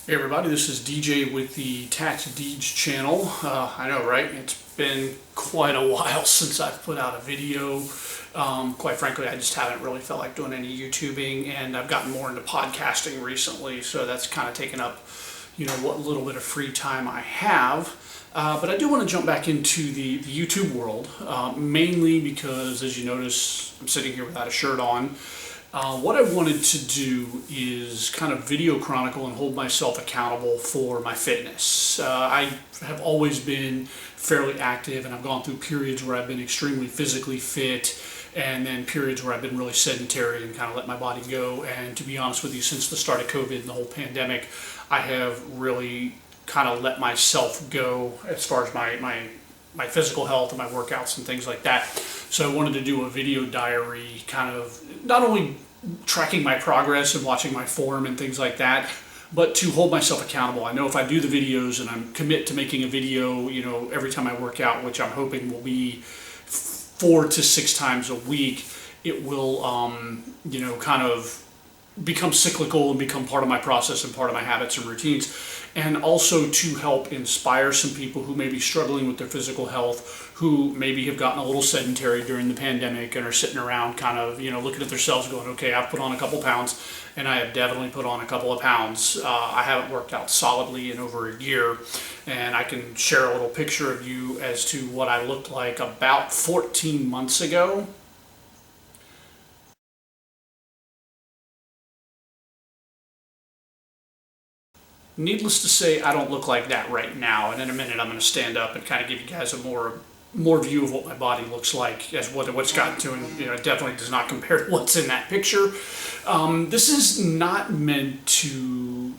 Hey everybody, this is DJ with the Tax Deeds channel. I know, right? It's been quite a while since I've put out a video. Quite frankly, I just haven't really felt like doing any YouTubing, and I've gotten more into podcasting recently, so that's kind of taken up, what little bit of free time I have. But I do want to jump back into the YouTube world, mainly because, as you notice, I'm sitting here without a shirt on. What I wanted to do is kind of video chronicle and hold myself accountable for my fitness. I have always been fairly active, and I've gone through periods where I've been extremely physically fit, and then periods where I've been really sedentary and kind of let my body go. And to be honest with you, since the start of COVID and the whole pandemic, I have really kind of let myself go as far as my physical health and my workouts and things like that. So I wanted to do a video diary, kind of not only tracking my progress and watching my form and things like that, but to hold myself accountable. I know if I do the videos and I'm commit to making a video, every time I work out, which I'm hoping will be 4 to 6 times a week, it will, kind of become cyclical and become part of my process and part of my habits and routines, and also to help inspire some people who may be struggling with their physical health, who maybe have gotten a little sedentary during the pandemic and are sitting around kind of, looking at themselves going, okay, I've put on a couple pounds, and I have definitely put on a couple of pounds. I haven't worked out solidly in over a year, and I can share a little picture of you as to what I looked like about 14 months ago. Needless to say, I don't look like that right now, and in a minute I'm going to stand up and kind of give you guys a more view of what my body looks like, as what's gotten to, and it definitely does not compare to what's in that picture. This is not meant to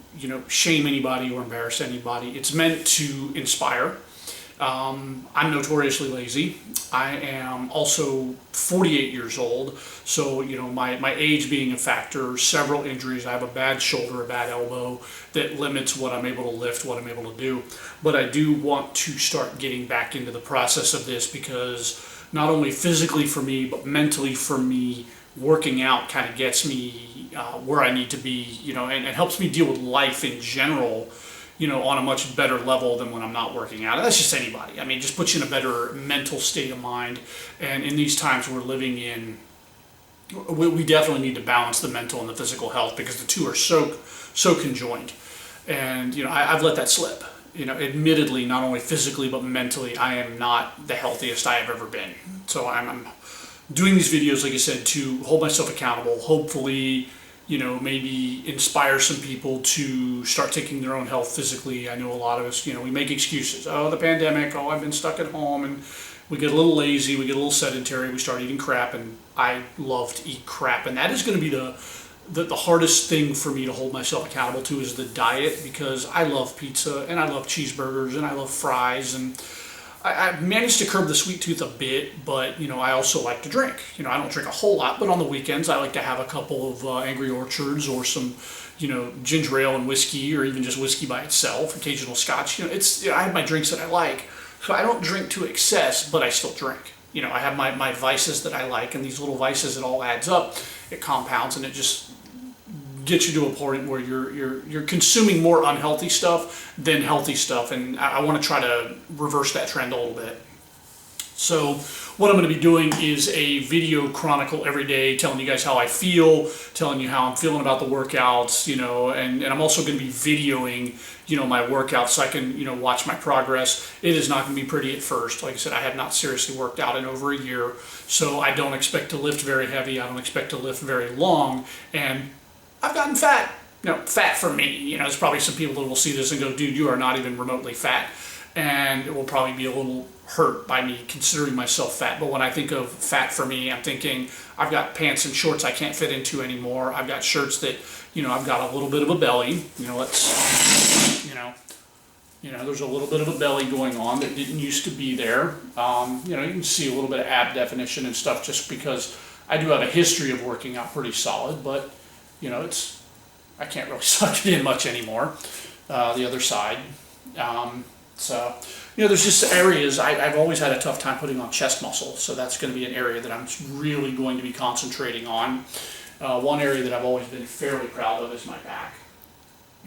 shame anybody or embarrass anybody. It's meant to inspire. I'm notoriously lazy. I am also 48 years old, so my age being a factor, several injuries. I have a bad shoulder, a bad elbow that limits what I'm able to lift, what I'm able to do. But I do want to start getting back into the process of this, because not only physically for me, but mentally for me, working out kind of gets me where I need to be, and helps me deal with life in general, on a much better level than when I'm not working out. And that's just anybody. I mean, just puts you in a better mental state of mind. And in these times we're living in, we definitely need to balance the mental and the physical health, because the two are so conjoined. And I've let that slip. Admittedly, not only physically but mentally, I am not the healthiest I have ever been. So I'm doing these videos, like I said, to hold myself accountable. Hopefully, maybe inspire some people to start taking their own health physically. I know a lot of us, we make excuses. Oh, the pandemic. Oh, I've been stuck at home, and we get a little lazy. We get a little sedentary. We start eating crap, and I love to eat crap, and that is going to be the hardest thing for me to hold myself accountable to, is the diet, because I love pizza and I love cheeseburgers and I love fries, and I managed to curb the sweet tooth a bit, but I also like to drink. I don't drink a whole lot, but on the weekends I like to have a couple of Angry Orchards, or some ginger ale and whiskey, or even just whiskey by itself, occasional scotch. I have my drinks that I like, so I don't drink to excess, but I still drink. I have my vices that I like, and these little vices, it all adds up, it compounds, and it just gets you to a point where you're consuming more unhealthy stuff than healthy stuff, and I want to try to reverse that trend a little bit. So what I'm going to be doing is a video chronicle every day, telling you guys how I feel, telling you how I'm feeling about the workouts, and I'm also going to be videoing, my workouts, so I can, watch my progress. It is not going to be pretty at first. Like I said, I have not seriously worked out in over a year, so I don't expect to lift very heavy. I don't expect to lift very long, and I've gotten fat. Fat for me. There's probably some people that will see this and go, dude, you are not even remotely fat. And it will probably be a little hurt by me considering myself fat. But when I think of fat for me, I'm thinking I've got pants and shorts I can't fit into anymore. I've got shirts that, I've got a little bit of a belly. There's a little bit of a belly going on that didn't used to be there. You can see a little bit of ab definition and stuff, just because I do have a history of working out pretty solid, but I can't really suck it in much anymore, the other side. So there's just areas, I've always had a tough time putting on chest muscle, so that's going to be an area that I'm really going to be concentrating on. One area that I've always been fairly proud of is my back.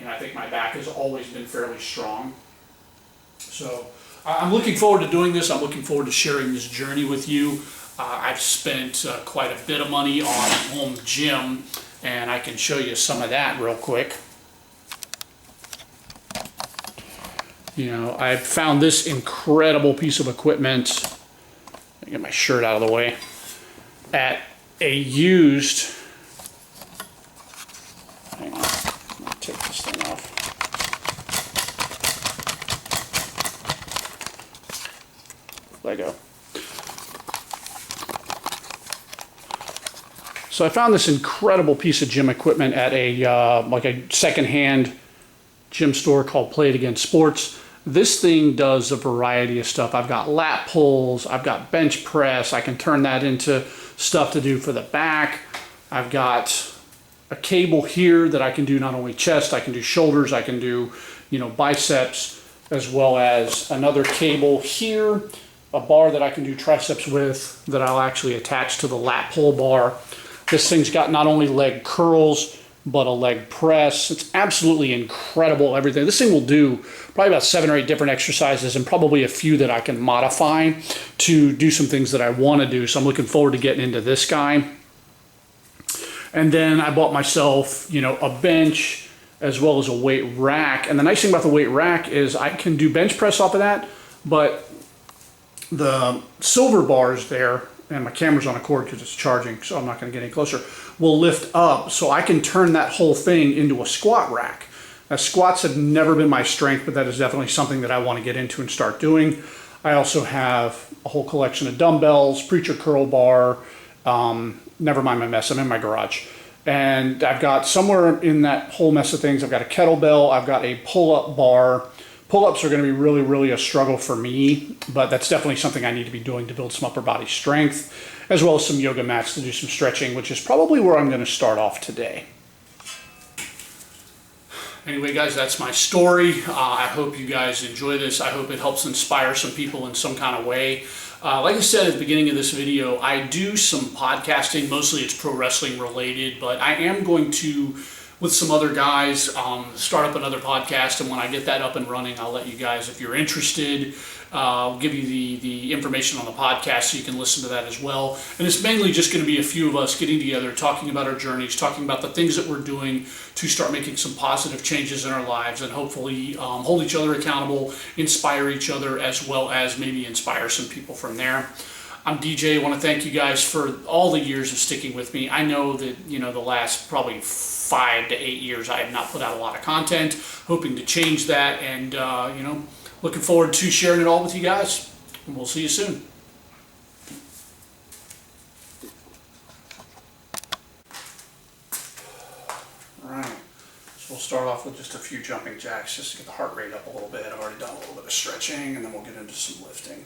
I think my back has always been fairly strong. So I'm looking forward to doing this. I'm looking forward to sharing this journey with you. I've spent quite a bit of money on a home gym, and I can show you some of that real quick. I found this incredible piece of equipment. Let me get my shirt out of the way. At a used, hang on, I'm gonna take this thing off. Lego. So I found this incredible piece of gym equipment at a like a secondhand gym store called Play It Again Sports. This thing does a variety of stuff. I've got lat pulls, I've got bench press, I can turn that into stuff to do for the back. I've got a cable here that I can do not only chest, I can do shoulders, I can do, biceps, as well as another cable here, a bar that I can do triceps with that I'll actually attach to the lat pull bar. This thing's got not only leg curls, but a leg press. It's absolutely incredible, everything. This thing will do probably about 7 or 8 different exercises and probably a few that I can modify to do some things that I want to do. So I'm looking forward to getting into this guy. And then I bought myself, a bench as well as a weight rack. And the nice thing about the weight rack is I can do bench press off of that, but the silver bars there, and my camera's on a cord because it's charging, so I'm not going to get any closer, will lift up, so I can turn that whole thing into a squat rack. Now, squats have never been my strength, but that is definitely something that I want to get into and start doing. I also have a whole collection of dumbbells, preacher curl bar, never mind my mess, I'm in my garage. And I've got somewhere in that whole mess of things, I've got a kettlebell, I've got a pull-up bar. Pull-ups are going to be really, really a struggle for me, but that's definitely something I need to be doing to build some upper body strength, as well as some yoga mats to do some stretching, which is probably where I'm going to start off today. Anyway, guys, that's my story. I hope you guys enjoy this. I hope it helps inspire some people in some kind of way. Like I said at the beginning of this video, I do some podcasting. Mostly it's pro wrestling related, but I am going to, with some other guys, start up another podcast, and when I get that up and running, I'll let you guys, if you're interested, I'll give you the information on the podcast so you can listen to that as well. And it's mainly just going to be a few of us getting together, talking about our journeys, talking about the things that we're doing to start making some positive changes in our lives, and hopefully hold each other accountable, inspire each other, as well as maybe inspire some people from there. I'm DJ. I want to thank you guys for all the years of sticking with me. I know that, the last probably 5 to 8 years I have not put out a lot of content, hoping to change that, and looking forward to sharing it all with you guys. And we'll see you soon. All right, so we'll start off with just a few jumping jacks just to get the heart rate up a little bit. I've already done a little bit of stretching, and then we'll get into some lifting.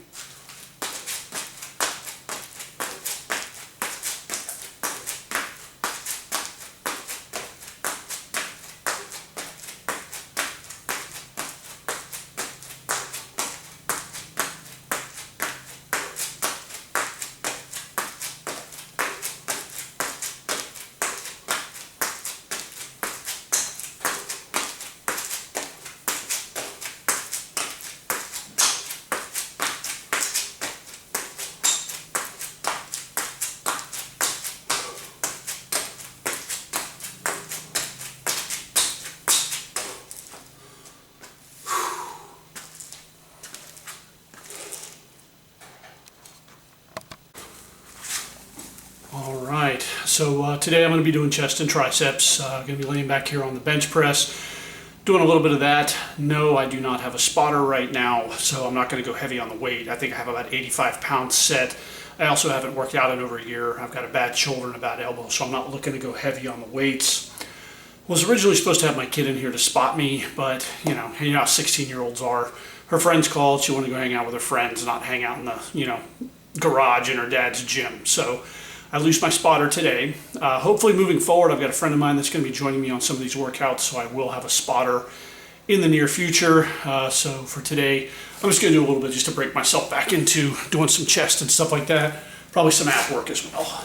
Alright, so today I'm going to be doing chest and triceps. I'm going to be laying back here on the bench press, doing a little bit of that. No, I do not have a spotter right now, so I'm not going to go heavy on the weight. I think I have about 85 pounds set. I also haven't worked out in over a year. I've got a bad shoulder and a bad elbow, so I'm not looking to go heavy on the weights. Was originally supposed to have my kid in here to spot me, but you know how 16-year-olds are. Her friends called, she wanted to go hang out with her friends, not hang out in the garage in her dad's gym. So I loosed my spotter today. Hopefully moving forward, I've got a friend of mine that's going to be joining me on some of these workouts, so I will have a spotter in the near future. So for today, I'm just going to do a little bit just to break myself back into doing some chest and stuff like that. Probably some ab work as well.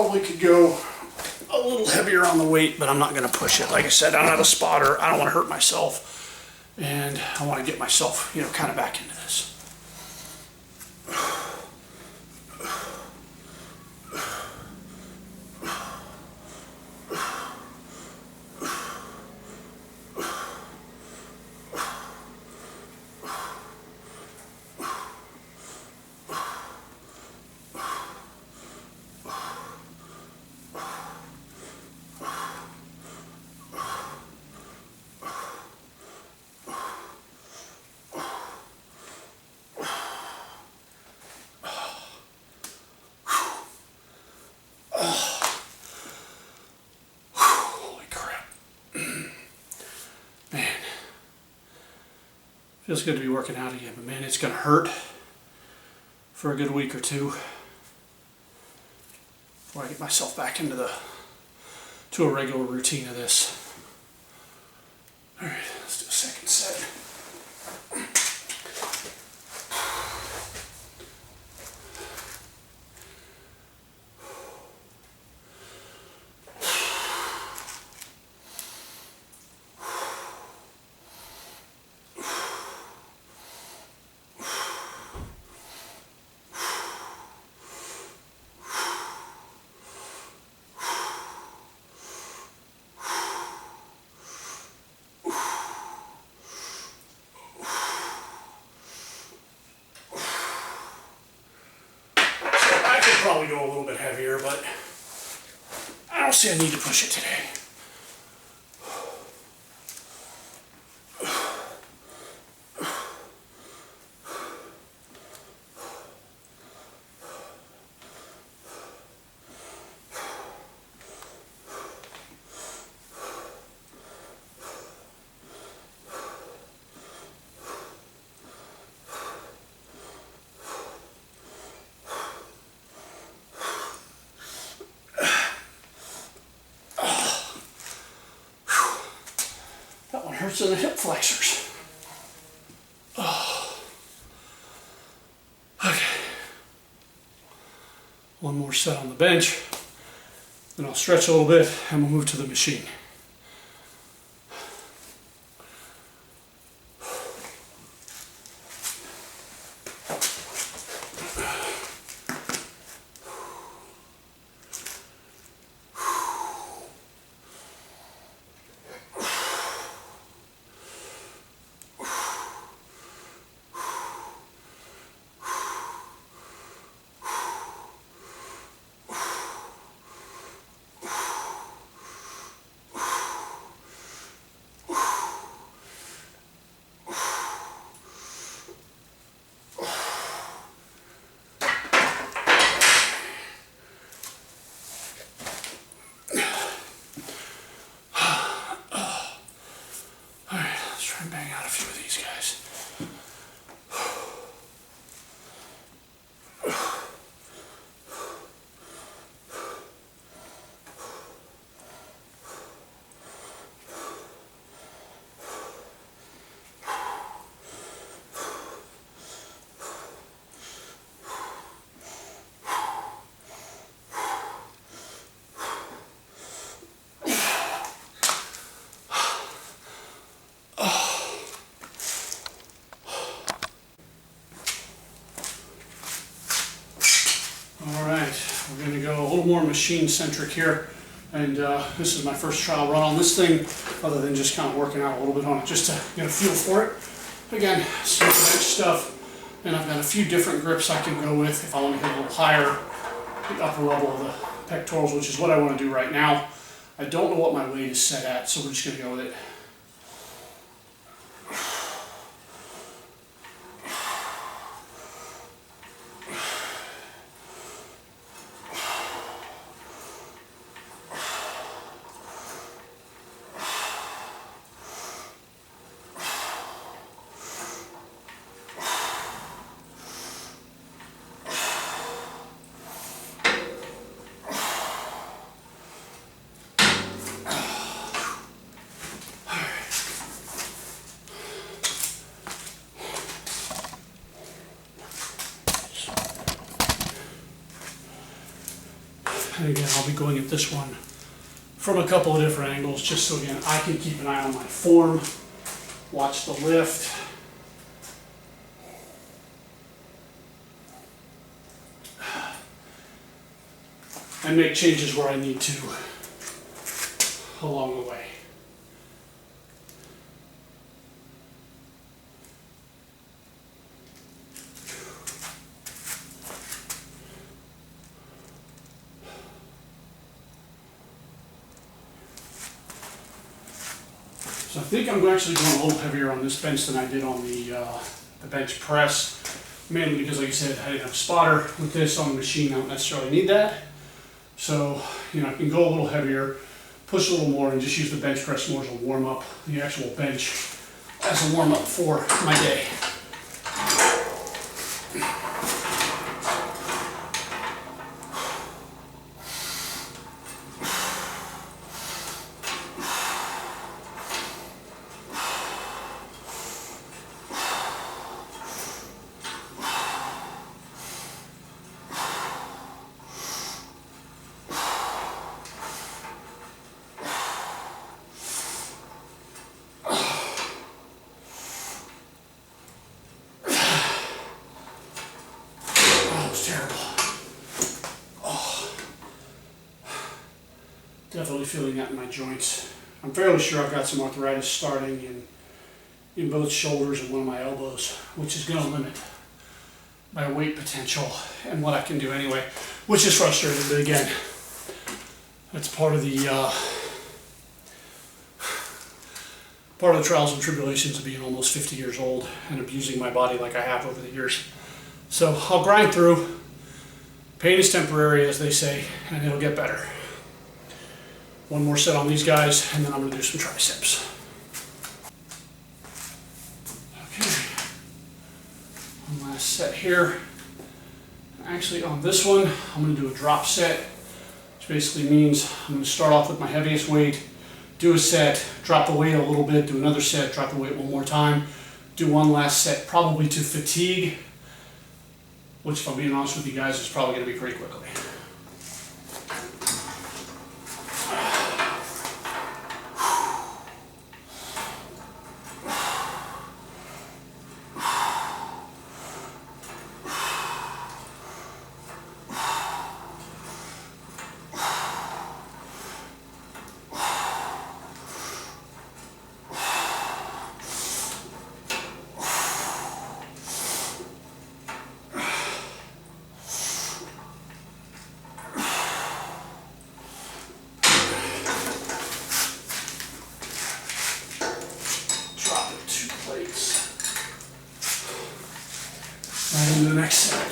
probably could go a little heavier on the weight, but I'm not going to push it. Like I said, I'm not a spotter. I don't want to hurt myself, and I want to get myself, kind of back into this. Feels good to be working out again, but man, it's going to hurt for a good week or two before I get myself back into a regular routine of this. All right, let's do a second set. Probably go a little bit heavier, but I don't see a need to push it today. Hurts in the hip flexors. Oh. Okay. One more set on the bench. Then I'll stretch a little bit and we'll move to the machine. We're going to go a little more machine-centric here, and this is my first trial run on this thing, other than just kind of working out a little bit on it, just to get a feel for it. Again, some bench stuff, and I've got a few different grips I can go with if I want to get a little higher, the upper level of the pectorals, which is what I want to do right now. I don't know what my weight is set at, so we're just going to go with it. And again, I'll be going at this one from a couple of different angles, just so again, I can keep an eye on my form, watch the lift. And make changes where I need to along the way. So I think I'm actually going a little heavier on this bench than I did on the bench press, mainly because, like I said, I didn't have a spotter with this on the machine. I don't necessarily need that. So, you know, I can go a little heavier, push a little more, and just use the bench press more as a warm-up, the actual bench as a warm-up for my day. Terrible. Oh. Definitely feeling that in my joints. I'm fairly sure I've got some arthritis starting in both shoulders and one of my elbows, which is going to limit my weight potential and what I can do anyway, which is frustrating. But again, that's part of the trials and tribulations of being almost 50 years old and abusing my body like I have over the years. So I'll grind through. Pain is temporary, as they say, and it'll get better. One more set on these guys, and then I'm going to do some triceps. Okay. One last set here. Actually, on this one, I'm going to do a drop set, which basically means I'm going to start off with my heaviest weight, do a set, drop the weight a little bit, do another set, drop the weight one more time, do one last set, probably to fatigue, which, if I'm being honest with you guys, is probably going to be pretty quickly. Right into the next set.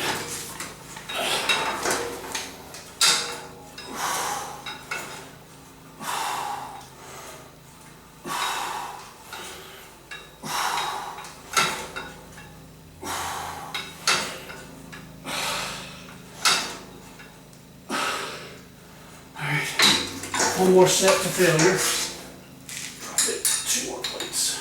Alright, one more set to failure. Drop it, 2 more plates.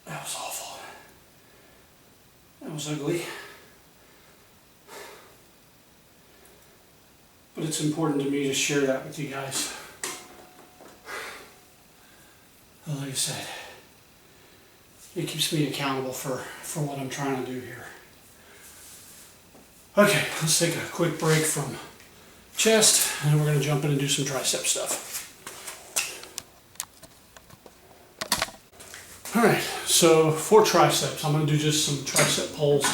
That was awful. That was ugly. But it's important to me to share that with you guys. Well, like I said, it keeps me accountable for what I'm trying to do here. Okay, let's take a quick break from chest, and then we're going to jump in and do some tricep stuff. Alright, so for triceps, I'm going to do just some tricep pulls.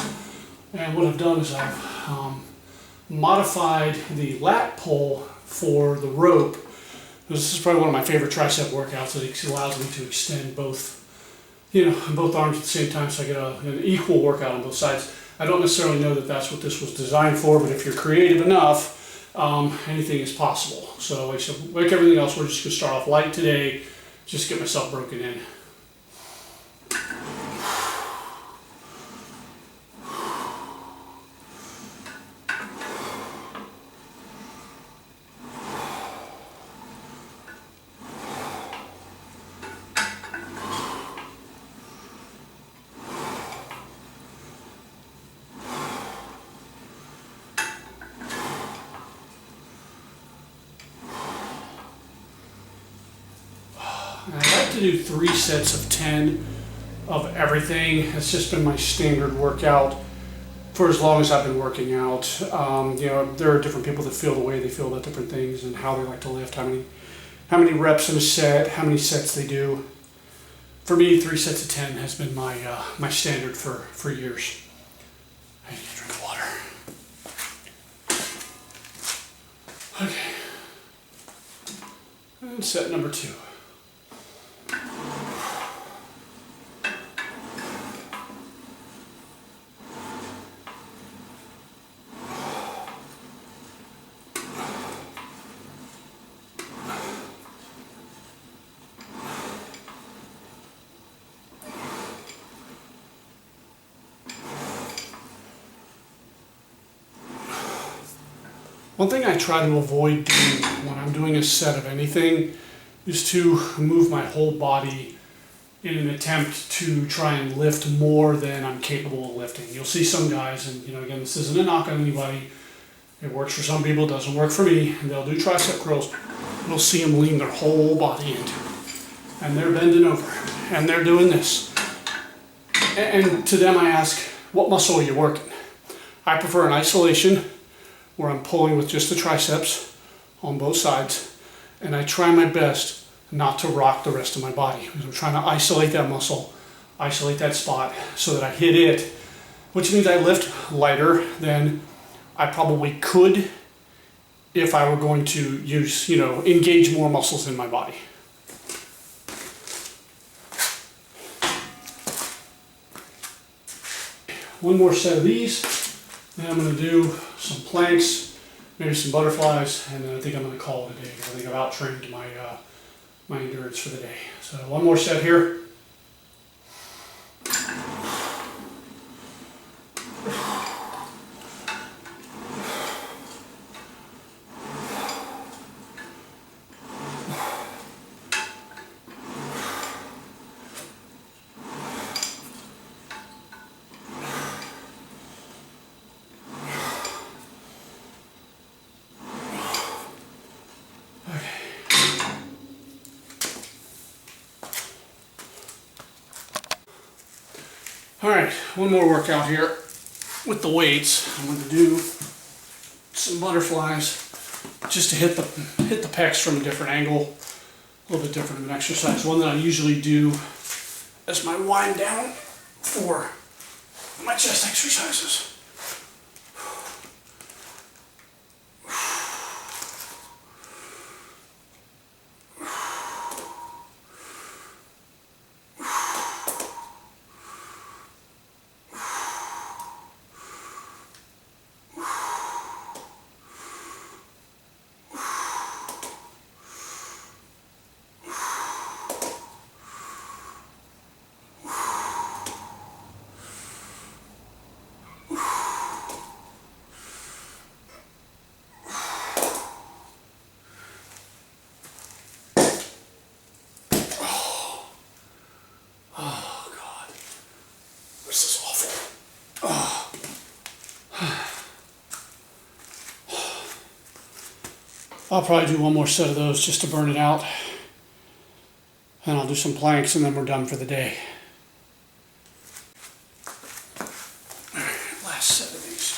And what I've done is I've modified the lat pull for the rope. This is probably one of my favorite tricep workouts. It allows me to extend both arms at the same time, so I get an equal workout on both sides. I don't necessarily know that that's what this was designed for, but if you're creative enough, anything is possible. So like everything else, we're just gonna start off light today, just get myself broken in. And I like to do 3 sets of 10 of everything. It's just been my standard workout for as long as I've been working out. You know, there are different people that feel the way they feel about different things and how they like to lift, how many reps in a set, how many sets they do. For me, 3 sets of 10 has been my my standard for years. I need to drink water. Okay. And set number 2. One thing I try to avoid doing when I'm doing a set of anything is to move my whole body in an attempt to try and lift more than I'm capable of lifting. You'll see some guys, and you know, again, this isn't a knock on anybody. It works for some people, it doesn't work for me, and they'll do tricep curls. You'll see them lean their whole body into it. And they're bending over, and they're doing this. And to them I ask, what muscle are you working? I prefer an isolation where I'm pulling with just the triceps on both sides, and I try my best not to rock the rest of my body. I'm trying to isolate that muscle, isolate that spot so that I hit it, which means I lift lighter than I probably could if I were going to use, you know, engage more muscles in my body. One more set of these, then I'm going to do some planks, maybe some butterflies, and then I think I'm going to call it a day. I think I've out-trained my my endurance for the day. So one more set here. All right, one more workout here with the weights. I'm going to do some butterflies just to hit the pecs from a different angle, a little bit different of an exercise. One that I usually do as my wind down for my chest exercises. I'll probably do one more set of those just to burn it out. And I'll do some planks and then we're done for the day. All right, last set of these.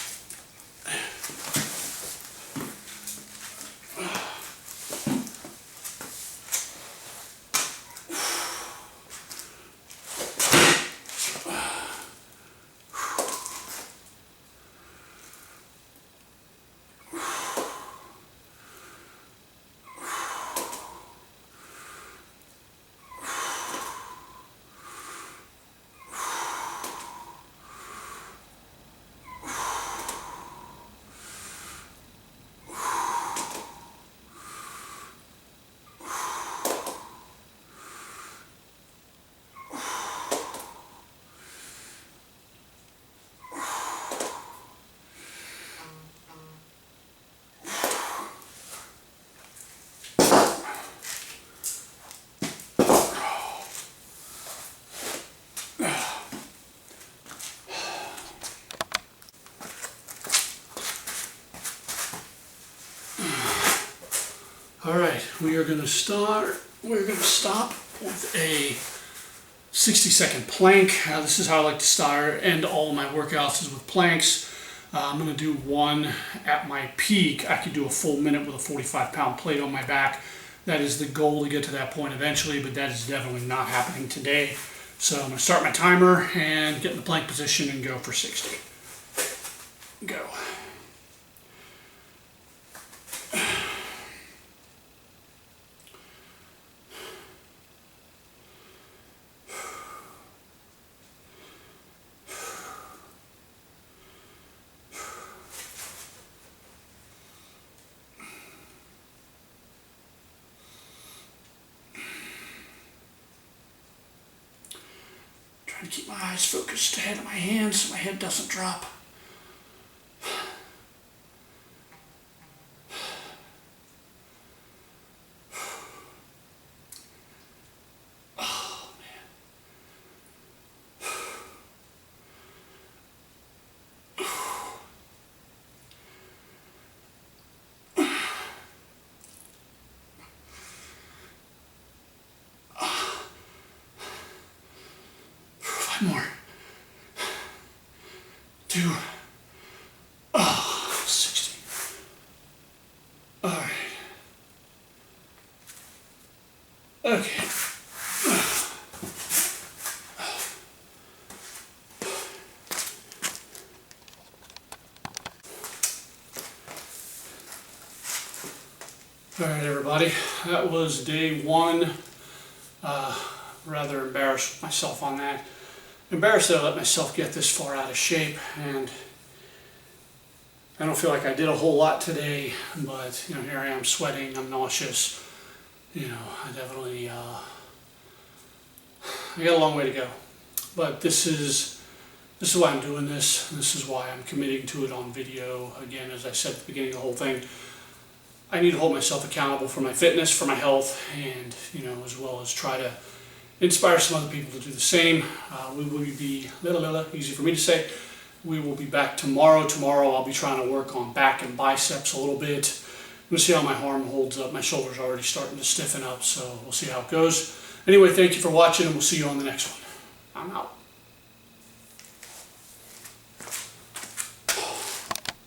All right, we're gonna stop with a 60-second plank. This is how I like to end all my workouts, is with planks. I'm gonna do one at my peak. I could do a full minute with a 45-pound plate on my back. That is the goal, to get to that point eventually, but that is definitely not happening today. So I'm gonna start my timer and get in the plank position and go for 60. Go. Trying to keep my eyes focused ahead of my hands so my head doesn't drop. More. 2. 60. All right. Okay. All right, everybody. That was day 1. Rather embarrassed with myself on that. Embarrassed that I let myself get this far out of shape, and I don't feel like I did a whole lot today, but here I am sweating, I'm nauseous. I definitely I got a long way to go. But this is why I'm doing this. This is why I'm committing to it on video. Again, as I said at the beginning of the whole thing, I need to hold myself accountable for my fitness, for my health, and as well as try to inspire some other people to do the same. We will be, easy for me to say, we will be back tomorrow. Tomorrow I'll be trying to work on back and biceps a little bit. We'll see how my arm holds up. My shoulder's already starting to stiffen up, so we'll see how it goes. Anyway, thank you for watching, and we'll see you on the next one. I'm out.